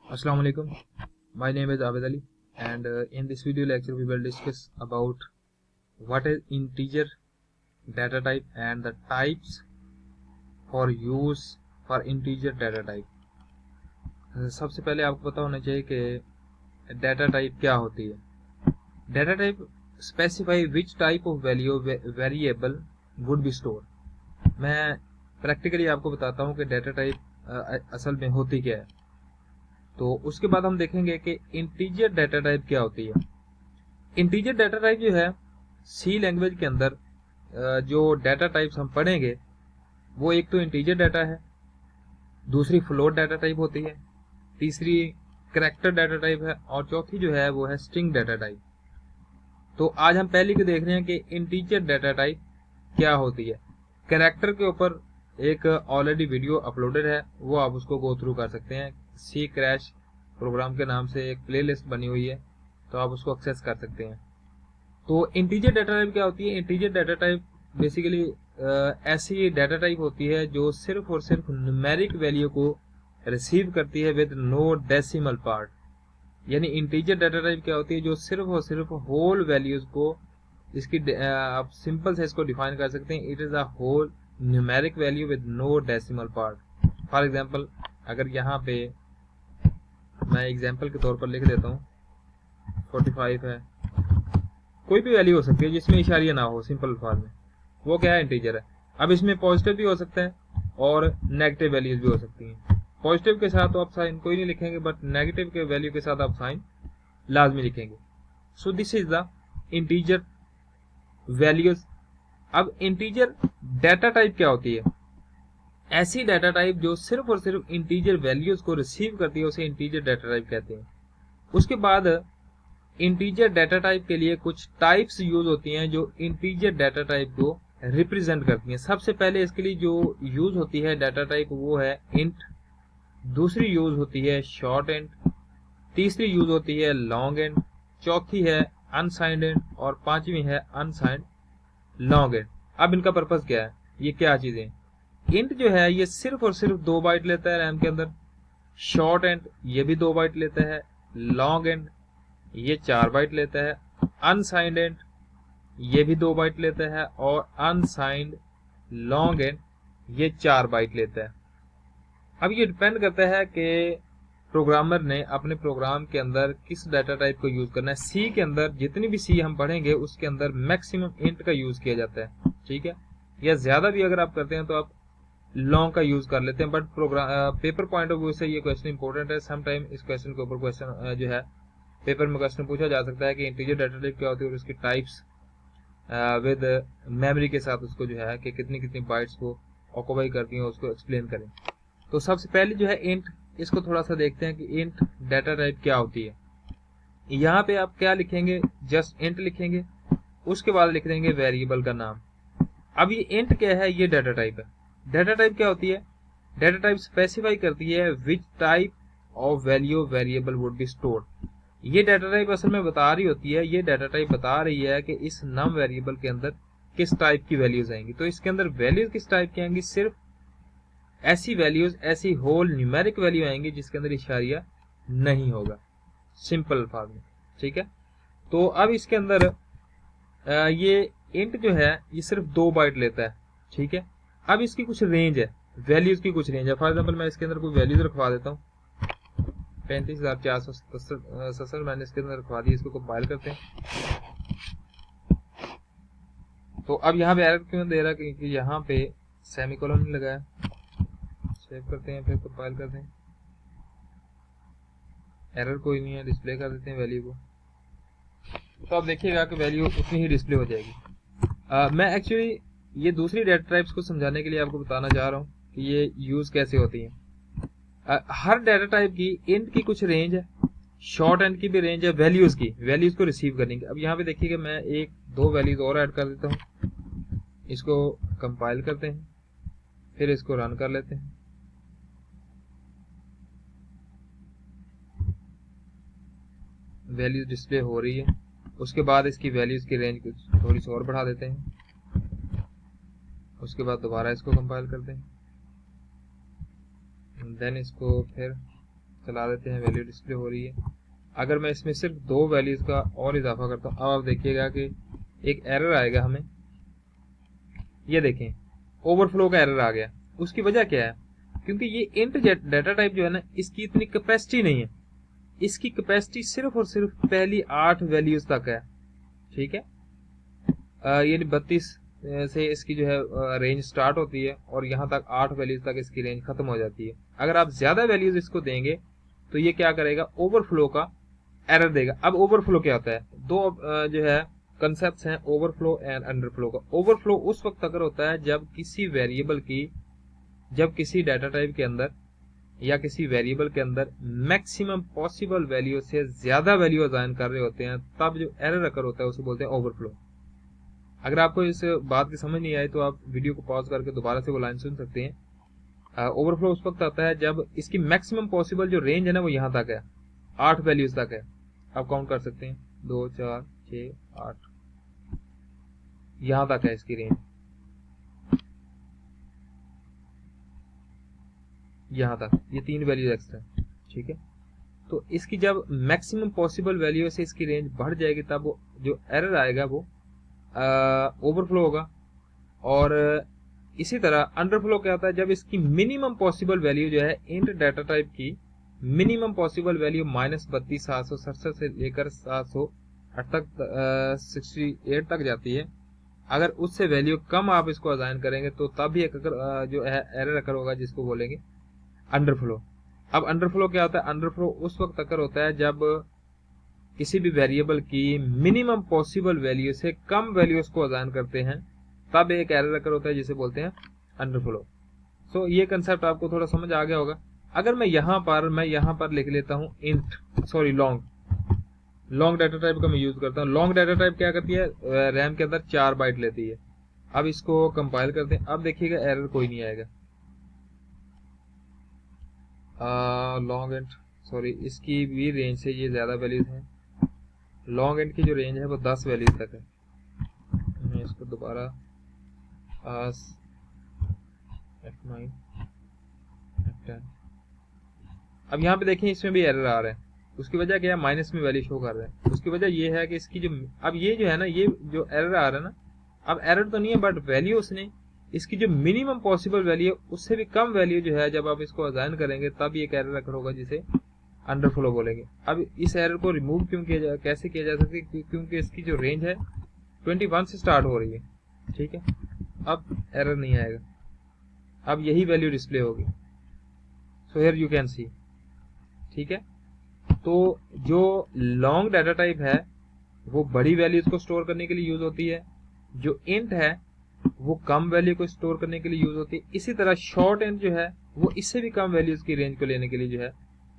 Assalamu alaikum. My name is Abed Ali, and in this video lecture we will discuss about what is integer data type and the types for use for integer data type. सबसे पहले आपको पता होना चाहिए कि data type क्या होती है. Data type specify which type of value variable would be store. मैं प्रैक्टिकली आपको बताता हूँ कि डाटा टाइप असल में होती क्या है. तो उसके बाद हम देखेंगे कि इंटीजर डाटा टाइप क्या होती है. इंटीजर डाटा टाइप जो है सी लैंग्वेज के अंदर जो डाटा टाइप्स हम पढ़ेंगे वो एक तो इंटीजर डाटा है, दूसरी फ्लोट डाटा टाइप होती है, तीसरी कैरेक्टर डाटा टाइप है और चौथी जो है वो है स्ट्रिंग डाटा टाइप. तो आज हम पहले के देख रहे हैं कि इंटीजर डाटा टाइप क्या होती है. कैरेक्टर के ऊपर एक ऑलरेडी वीडियो अपलोडेड है, वो आप उसको गो थ्रू कर सकते हैं. सी क्रैश प्रोग्राम के नाम से एक प्लेलिस्ट बनी हुई है, तो आप उसको एक्सेस कर सकते हैं. तो इंटीजर डाटा टाइप क्या होती है. इंटीजर डाटा टाइप बेसिकली ऐसी डाटा टाइप होती है जो सिर्फ और सिर्फ न्यूमेरिक वैल्यू को रिसीव करती है विद नो डेसिमल पार्ट. यानी इंटीजर डाटा टाइप क्या होती है जो सिर्फ और सिर्फ होल वैल्यूज को, इसकी आप सिंपल से इसको डिफाइन कर सकते हैं. It is a whole numeric value with no decimal part. For example अगर यहाँ पे मैं एग्जांपल के तौर पर लिख देता हूँ 45 है, कोई भी वैल्यू हो सकती है जिसमें इशारिया ना हो, सिंपल फॉर्म में, वो क्या है, इंटीजर है. अब इसमें पॉजिटिव भी हो सकता है और नेगेटिव वैल्यूज भी हो सकती हैं. पॉजिटिव के साथ तो आप साइन कोई नहीं लिखेंगे, बट नेगेटिव के वैल्यू के साथ आप साइन लाजमी लिखेंगे. So this is the integer values. अब इंटीजर डाटा टाइप क्या होती है. ऐसी डाटा टाइप जो सिर्फ और सिर्फ इंटीजर वैल्यूज को रिसीव करती है उसे इंटीजर डाटा टाइप कहते हैं. उसके बाद इंटीजर डाटा टाइप के लिए कुछ टाइप्स यूज होती हैं जो इंटीजर डाटा टाइप को रिप्रेजेंट करती हैं. सबसे पहले इसके लिए जो यूज होती है डाटा टाइप वो है इंट, दूसरी यूज होती है शॉर्ट एंड, तीसरी यूज होती है लॉन्ग एंड, चौथी है अनसाइंड एंड और पांचवी है अनसाइंड लॉन्ग एंड. अब इनका पर्पज क्या है, ये क्या चीजें. इंट जो है ये सिर्फ और सिर्फ 2 बाइट लेता है रैम के अंदर. शॉर्ट एंड ये भी 2 बाइट लेता है. लॉन्ग एंड ये 4 बाइट लेता है. अनसाइंड एंड ये भी 2 बाइट लेता है और अनसाइंड लॉन्ग एंड ये 4 बाइट लेता है. अब ये डिपेंड करता है कि प्रोग्रामर ने अपने प्रोग्राम के अंदर किस डाटा टाइप को यूज करना है. सी के अंदर जितनी भी सी हम पढ़ेंगे उसके अंदर मैक्सिमम इंट का यूज किया जाता है, ठीक है. या ज्यादा भी अगर आप करते हैं तो आप लॉन्ग का यूज कर लेते हैं. But program paper point of view से ये क्वेश्चन इंपॉर्टेंट है. सम टाइम इस क्वेश्चन के ऊपर क्वेश्चन जो है पेपर में क्वेश्चन पूछा जा सकता है कि इंटीजर डाटा टाइप क्या होती है और उसकी टाइप्स विद मेमोरी के साथ उसको जो है कि कितनी कितनी बाइट्स को ऑक्यूपाई करती हैं उसको एक्सप्लेन करें. तो सबसे पहले जो है इंट, इसको थोड़ा सा देखते हैं कि इंट डाटा टाइप क्या होती है. यहाँ पे आप क्या लिखेंगे, जस्ट इंट लिखेंगे, उसके बाद लिख देंगे वेरिएबल का नाम. अब ये इंट क्या है, ये डाटा टाइप है. डाटा टाइप क्या होती है, डाटा टाइप स्पेसिफाई करती है which type of value variable would be stored. ये डाटा टाइप असल में बता रही होती है, ये डाटा टाइप बता रही है कि इस नम वेरिएबल के अंदर किस टाइप की वैल्यूज आएंगी. तो इसके अंदर वैल्यूज किस टाइप की आएंगी, सिर्फ ऐसी वैल्यूज, ऐसी होल न्यूमेरिक वैल्यू आएंगी जिसके अंदर इशारिया नहीं होगा, सिंपल फॉर्म में, ठीक है. तो अब इसके अंदर ये इंट जो है ये सिर्फ 2 बाइट लेता है, ठीक है. अब इसकी कुछ रेंज है, वैल्यूज की कुछ रेंज है. फॉर एग्जांपल मैं इसके अंदर कोई वैल्यूज रखवा देता हूँ 35,477 मैंने इसके अंदर रखवा दी. इसको कंपाइल करते हैं. तो अब यहाँ पे एरर क्यों दे रहा है, क्योंकि यहाँ पे सेमीकोलन नहीं लगाया. सेव करते हैं, फिर कंपाइल करते हैं. एरर कोई नहीं है, डिस्प्ले कर देते हैं वैल्यू को. तो आप देखिएगा कि वैल्यू उतनी ही डिस्प्ले हो जाएगी. मैं एक्चुअली ये दूसरी डाटा टाइप्स को समझाने के लिए आपको बताना चाह रहा हूँ कि ये यूज कैसे होती है. हर डाटा टाइप की इंट की कुछ रेंज है, शॉर्ट एंड की भी रेंज है, वैल्यूज की, वैल्यूज को रिसीव करने की. अब यहाँ पे देखिएगा मैं 1-2 वैल्यूज और ऐड कर देता हूँ. इसको कंपाइल करते हैं, फिर इसको रन कर लेते हैं. वैल्यूज डिस्प्ले हो रही है. उसके बाद इसकी वैल्यूज की रेंज कुछ थोड़ी सी और बढ़ा देते हैं. उसके बाद दोबारा इसको कंपाइल करते हैं. देन इसको फिर चला देते हैं, वैल्यू डिस्प्ले हो रही है। अगर मैं इसमें सिर्फ 2 वैल्यूज का और इजाफा करता हूँ, अब आप देखिएगा कि एक एरर आएगा हमें, ये देखें ओवरफ्लो का एरर आ गया। उसकी वजह क्या है? क्योंकि ये इंट डाटा टाइप जो है ना, इसकी इतनी कैपेसिटी नहीं है, इसकी कैपेसिटी सिर्फ और सिर्फ पहली 8 वैल्यूज तक है। ठीक है, यानी 32 से इसकी जो है रेंज स्टार्ट होती है और यहाँ तक 8 वैल्यूज तक इसकी रेंज खत्म हो जाती है। अगर आप ज्यादा वैल्यूज इसको देंगे तो ये क्या करेगा, ओवरफ्लो का एरर देगा। अब ओवरफ्लो क्या होता है? दो जो है कंसेप्ट हैं, ओवरफ्लो एंड अंडरफ्लो का। ओवरफ्लो उस वक्त अगर होता है जब किसी वेरिएबल की, जब किसी डाटा टाइप के अंदर या किसी वेरिएबल के अंदर मैक्सिमम पॉसिबल वैल्यू से ज्यादा वैल्यू असाइन कर रहे होते हैं, तब जो एरर अकर होता है उसे बोलते हैं ओवरफ्लो। अगर आपको इस बात की समझ नहीं आई तो आप वीडियो को पॉज करके दोबारा से वो लाइन सुन सकते हैं। ओवरफ्लो उस वक्त आता है जब इसकी मैक्सिमम पॉसिबल जो रेंज है ना वो यहाँ तक है, 8 वैल्यूज तक है। आप काउंट कर सकते हैं, 2 4 6 8, यहां तक है इसकी रेंज, यहां तक, ये 3 वैल्यूज एक्स्ट्रा। ठीक है, तो इसकी जब मैक्सिमम पॉसिबल वैल्यू से इसकी रेंज बढ़ जाएगी तब वो जो एरर आएगा वो ओवरफ्लो होगा। और इसी तरह अंडरफ्लो क्या होता है, जब इसकी मिनिमम पॉसिबल वैल्यू जो है इंट डाटा टाइप की मिनिमम पॉसिबल वैल्यू -32 767 से लेकर 708 तक 68 तक जाती है। अगर उससे वैल्यू कम आप इसको असाइन करेंगे तो तब भी एक जो है एरर अकर होगा, जिसको बोलेंगे अंडरफ्लो। अब अंडरफ्लो क्या होता है? अंडरफ्लो उस वक्त अकर होता है जब किसी भी वेरिएबल की मिनिमम पॉसिबल वैल्यू से कम वैल्यू उसको असाइन करते हैं, तब एक एरर अकर होता है जिसे बोलते हैं अंडरफ्लो। सो ये कंसेप्ट आपको थोड़ा समझ आ गया होगा। अगर मैं यहाँ पर लिख लेता हूँ लॉन्ग डाटा टाइप का मैं यूज करता हूँ। लॉन्ग डाटा टाइप क्या करती है, रैम के अंदर 4 बाइट लेती है। अब इसको कंपाइल करते हैं, अब देखिएगा एरर कोई नहीं आएगा। लॉन्ग एंड इसकी भी रेंज से ये ज्यादा वैल्यूज हैं। लॉन्ग एंड की जो रेंज है वो 10 वैल्यूज तक है। मैं इसको दोबारा F9 F10, अब यहाँ पे देखें इसमें भी एरर आ रहा है। उसकी वजह क्या है? माइनस में वैल्यू शो कर रहा है। उसकी वजह ये है कि इसकी जो, अब ये जो है ना, ये जो एरर आ रहा है ना, अब एरर तो नहीं है बट वैल्यू उसने इसकी जो मिनिमम पॉसिबल वैल्यू है उससे भी कम वैल्यू जो है जब आप इसको असाइन करेंगे तब ये एरर अकर होगा, जिसे अंडरफ्लो बोलेंगे। अब इस एरर को रिमूव कैसे किया जा सकता है? क्योंकि इसकी जो रेंज है 21 से स्टार्ट हो रही है। ठीक है, अब एरर नहीं आएगा, अब यही वैल्यू डिस्प्ले होगी। So here you can see. ठीक है, तो जो लॉन्ग डाटा टाइप है वो बड़ी वैल्यूज को स्टोर करने के लिए यूज होती है, जो इंट है वो कम वैल्यू को स्टोर करने के लिए यूज होती है। इसी तरह शॉर्ट इंट जो है वो इससे भी कम वैल्यूज की रेंज को लेने के लिए जो है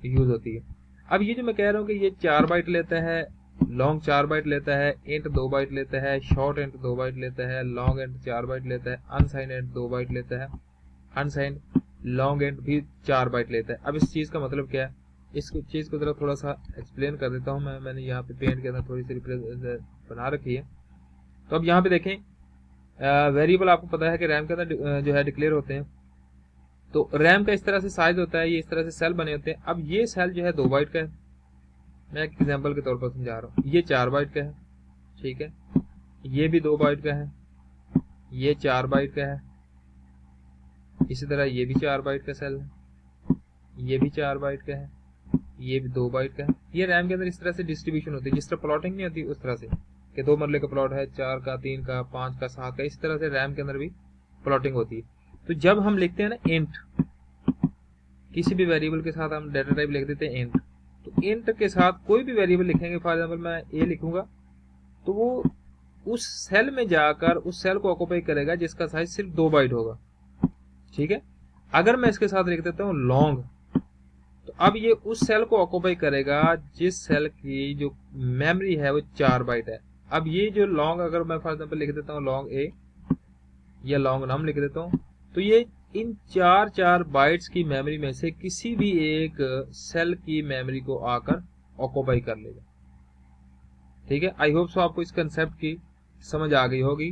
यूज होती है। अब ये जो मैं कह रहा हूँ कि ये 4 बाइट लेता है, लॉन्ग 4 बाइट लेता है, इंट 2 बाइट लेता है, शॉर्ट इंट 2 बाइट लेता है, लॉन्ग इंट 4 बाइट लेता है, अनसाइंड इंट 2 बाइट लेता है, अनसाइंड लॉन्ग इंट भी 4 बाइट लेता है। अब इस चीज का मतलब क्या है, इस चीज को जरा थोड़ा सा एक्सप्लेन कर देता हूँ। मैंने यहाँ पे पेंट के अंदर थोड़ी सी बना रखी है। तो अब यहाँ पे देखें, वेरिएबल आपको पता है कि रैम के अंदर जो है डिक्लेयर होते हैं। तो रैम का इस तरह से साइज होता है, ये इस तरह से सेल बने होते हैं। अब ये सेल जो है 2 बाइट का है, मैं एक एग्जांपल के तौर पर समझा रहा हूँ। ये 4 बाइट का है, ठीक है, ये भी 2 बाइट का है, ये 4 बाइट का है, इसी तरह ये भी 4 बाइट का सेल है, ये भी 4 बाइट का है, ये भी 2 बाइट का है। ये रैम के अंदर इस तरह से डिस्ट्रीब्यूशन होती है, जिस तरह प्लॉटिंग नहीं होती उस तरह से कि 2 मरले का प्लॉट है, 4 का, 3 का, 5 का, 7 का, इस तरह से रैम के अंदर भी प्लॉटिंग होती है। तो जब हम लिखते हैं ना इंट, किसी भी वेरिएबल के साथ हम डाटा टाइप लिख देते हैं इंट, तो इंट के साथ कोई भी वेरिएबल लिखेंगे, फॉर एग्जांपल मैं ए लिखूंगा, तो वो उस सेल में जाकर उस सेल को ऑक्युपाई करेगा जिसका साइज सिर्फ 2 बाइट होगा। ठीक है, अगर मैं इसके साथ लिख देता हूँ लॉन्ग, तो अब ये उस सेल को ऑक्युपाई करेगा जिस सेल की जो मेमोरी है वो 4 बाइट है। अब ये जो लॉन्ग, अगर मैं फॉर एग्जांपल लिख देता हूँ लॉन्ग ए या लॉन्ग नाम लिख देता हूँ, तो ये इन 4 बाइट्स की मेमोरी में से किसी भी एक सेल की मेमोरी को आकर ऑक्युपाई कर लेगा। ठीक है, आई होप सो आपको इस कंसेप्ट की समझ आ गई होगी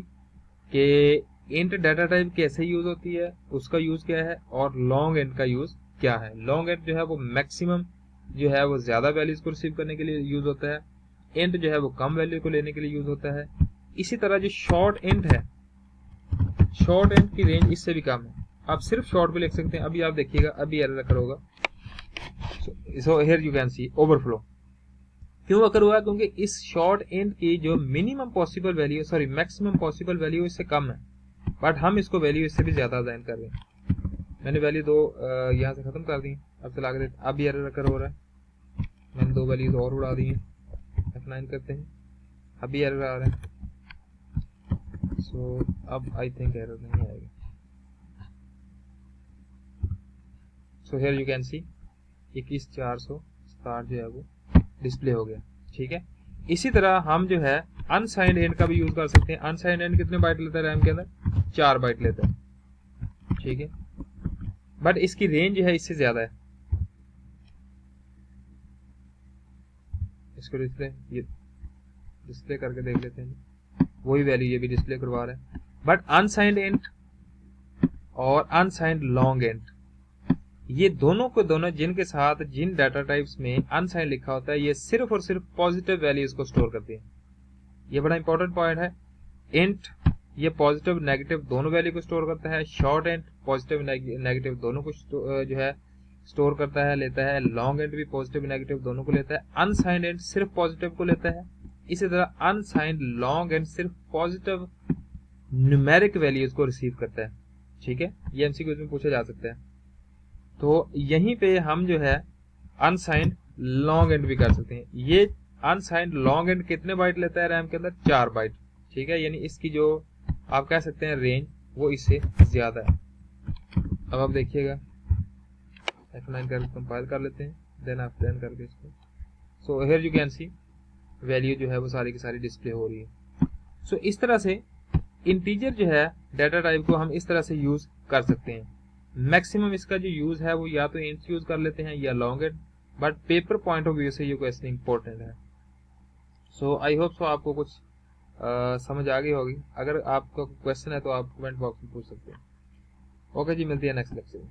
कि इंट डाटा टाइप कैसे यूज होती है, उसका यूज क्या है, और लॉन्ग इंट का यूज क्या है। लॉन्ग इंट जो है वो मैक्सिमम जो है वो ज़्यादा वैल्यूज़ को रिसीव करने के लिए यूज़ होता है, इंट जो है वो कम वैल्यू को लेने के लिए यूज़ होता है। इसी तरह जो शॉर्ट इंट है, शॉर्ट इंट की रेंज इससे भी कम है, आप सिर्फ शॉर्ट भी लिख सकते हैं। अभी आप देखिएगा, अभी एरर अकर होगा। So here you can see overflow. क्यों अकर हुआ? क्योंकि इस शॉर्ट इंट की जो minimum possible value, sorry maximum possible value इससे कम है, बट हम इसको वैल्यू इससे भी ज्यादा असाइन कर रहे हैं। मैंने वैल्यू 2 यहाँ से खत्म कर दी, अब चला कर देते। अब एरर अकर हो रहा है, मैंने 2 वैल्यूज और उड़ा दी हैं। F9 करते हैं, अभी एरर आ रहा है। सो अब आई थिंक एरर नहीं आएगा। So here you can see 21467 जो है वो डिस्प्ले हो गया। ठीक है, इसी तरह हम जो है अनसाइंड एंड का भी यूज कर सकते हैं। अनसाइंड एंड कितने बाइट लेता है रैम के अंदर? 4 बाइट लेता है। ठीक है, बट इसकी रेंज जो है इससे ज्यादा है। इसको ये डिस्प्ले करके देख लेते हैं, वही वैल्यू ये भी डिस्प्ले करवा रहा है। बट अनसाइंड एंड और अनसाइंड लॉन्ग एंड, ये दोनों को दोनों जिनके साथ जिन डाटा टाइप्स में अनसाइंड लिखा होता है, ये सिर्फ और सिर्फ पॉजिटिव वैल्यूज को स्टोर करती है। ये बड़ा इंपॉर्टेंट पॉइंट है। इंट ये पॉजिटिव नेगेटिव दोनों वैल्यू को स्टोर करता है। शॉर्ट एंड पॉजिटिव नेगेटिव दोनों को जो है स्टोर करता है, लेता है। लॉन्ग एंड भी पॉजिटिव नेगेटिव दोनों को लेता है। अनसाइंड एंड सिर्फ पॉजिटिव को लेता है। इसी तरह अनसाइंड लॉन्ग एंड सिर्फ पॉजिटिव न्यूमेरिक वैल्यूज को रिसीव करता है। ठीक है, ये एमसीक्यूज में पूछा जा सकता है। तो यहीं पे हम जो है अनसाइंड लॉन्ग एंड भी कर सकते हैं। ये अनसाइंड लॉन्ग एंड कितने बाइट लेता है रैम के अंदर? 4 बाइट। ठीक है, यानी इसकी जो आप कह सकते हैं रेंज वो इससे ज्यादा है। अब आप देखिएगा, F9 कर कंपाइल कर लेते हैं, देन आप रन करके इसको। So here you can see value जो है वो सारी की सारी डिस्प्ले हो रही है। सो इस तरह से इंटीजर जो है डाटा टाइप को हम इस तरह से यूज कर सकते हैं। मैक्सिमम इसका जो यूज है वो या तो इंट यूज कर लेते हैं या long and, but paper point of view से ये क्वेश्चन इंपॉर्टेंट है। सो आई होप सो आपको कुछ समझ आ गई होगी। अगर आपका क्वेश्चन है तो आप कमेंट बॉक्स में पूछ सकते हैं। ओके जी, मिलती है नेक्स्ट लेक्चर में।